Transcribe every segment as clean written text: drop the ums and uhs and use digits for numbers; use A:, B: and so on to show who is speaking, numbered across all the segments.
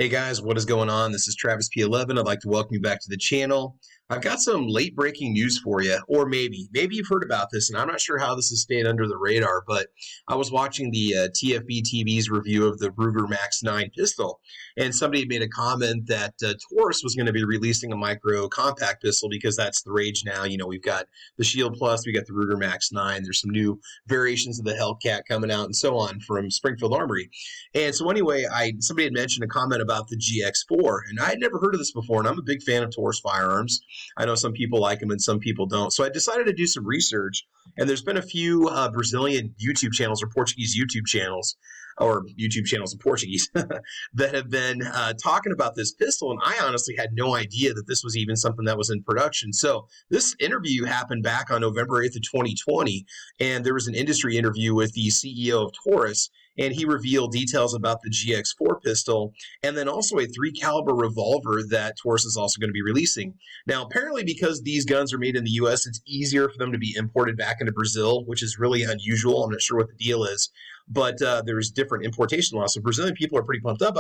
A: Hey guys, what is going on? This is Travis P11. I'd like to welcome you back to the channel. I've got some late breaking news for you, or maybe you've heard about this, and I'm not sure how this has stayed under the radar, but I was watching the TFB TV's review of the Ruger Max 9 pistol, and somebody had made a comment that Taurus was going to be releasing a micro compact pistol because that's the rage now. You know, we've got the Shield Plus, we got the Ruger Max 9, there's some new variations of the Hellcat coming out and so on from Springfield Armory. And so anyway, somebody had mentioned a comment about the GX4, and I had never heard of this before, and I'm a big fan of Taurus firearms. I know some people like them and some people don't. So I decided to do some research, and there's been a few Brazilian YouTube channels or Portuguese YouTube channels, or YouTube channels in Portuguese, that have been talking about this pistol, and I honestly had no idea that this was even something that was in production. So this interview happened back on November 8th of 2020, and there was an industry interview with the CEO of Taurus, and he revealed details about the GX4 pistol, and then also a 3 caliber revolver that Taurus is also going to be releasing. Now, apparently because these guns are made in the US, it's easier for them to be imported back into Brazil, which is really unusual. I'm not sure what the deal is, but there's different importation laws. So Brazilian people are pretty pumped up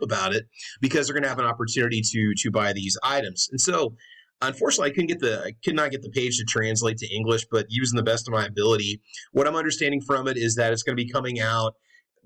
A: about it because they're going to have an opportunity to buy these items. And so unfortunately, I could not get the page to translate to English, but using the best of my ability, what I'm understanding from it is that it's going to be coming out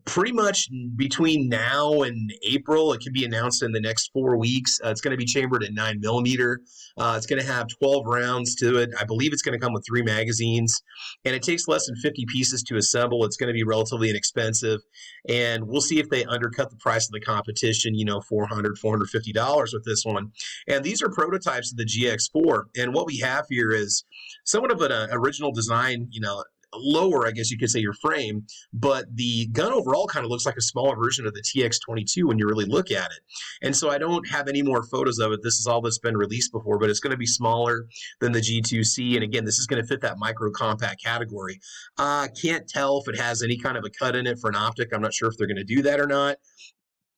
A: pretty much between now and April. It can be announced in the next 4 weeks. It's going to be chambered at 9mm. It's going to have 12 rounds to it. I believe it's going to come with 3 magazines, and it takes less than 50 pieces to assemble. It's going to be relatively inexpensive, and we'll see if they undercut the price of the competition, you know, $400, $450 with this one. And these are prototypes of the GX4, and what we have here is somewhat of an original design, you know, lower, I guess you could say, your frame, but the gun overall kind of looks like a smaller version of the TX22 when you really look at it. And so I don't have any more photos of it. This is all that's been released before, but it's going to be smaller than the G2C. And again, this is going to fit that micro compact category. Can't tell if it has any kind of a cut in it for an optic. I'm not sure if they're going to do that or not.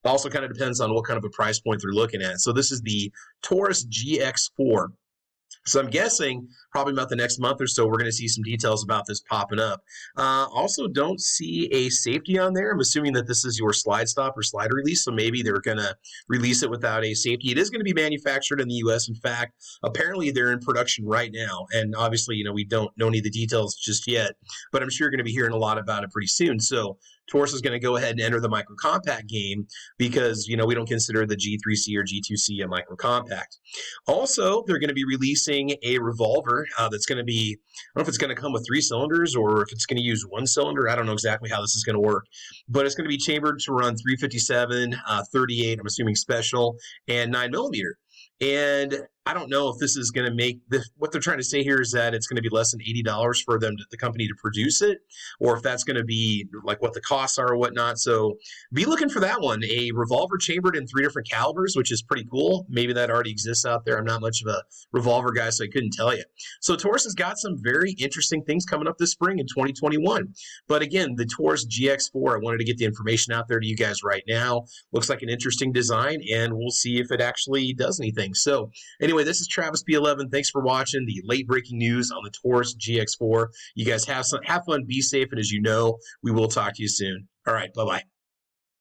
A: Also kind of depends on what kind of a price point they're looking at. So this is the Taurus GX4. So I'm guessing probably about the next month or so, we're going to see some details about this popping up. Also, don't see a safety on there. I'm assuming that this is your slide stop or slide release, so maybe they're going to release it without a safety. It is going to be manufactured in the U.S. In fact, apparently they're in production right now, and obviously, you know, we don't know any of the details just yet, but I'm sure you're going to be hearing a lot about it pretty soon. So Taurus is going to go ahead and enter the micro compact game because, you know, we don't consider the G3C or G2C a micro compact. Also, they're going to be releasing a revolver that's going to be, I don't know if it's going to come with 3 cylinders or if it's going to use 1 cylinder. I don't know exactly how this is going to work, but it's going to be chambered to run 357, 38, I'm assuming special, and 9mm. And I don't know if this is going to make what they're trying to say here is that it's going to be less than $80 for them, the company, to produce it, or if that's going to be like what the costs are or whatnot. So be looking for that one. A revolver chambered in 3 different calibers, which is pretty cool. Maybe that already exists out there. I'm not much of a revolver guy, so I couldn't tell you. So Taurus has got some very interesting things coming up this spring in 2021. But again, the Taurus GX4, I wanted to get the information out there to you guys right now. Looks like an interesting design, and we'll see if it actually does anything. So anyway, this is Travis P11. Thanks for watching the late breaking news on the Taurus GX4. You guys have fun, be safe, and as you know, we will talk to you soon. All right, bye-bye.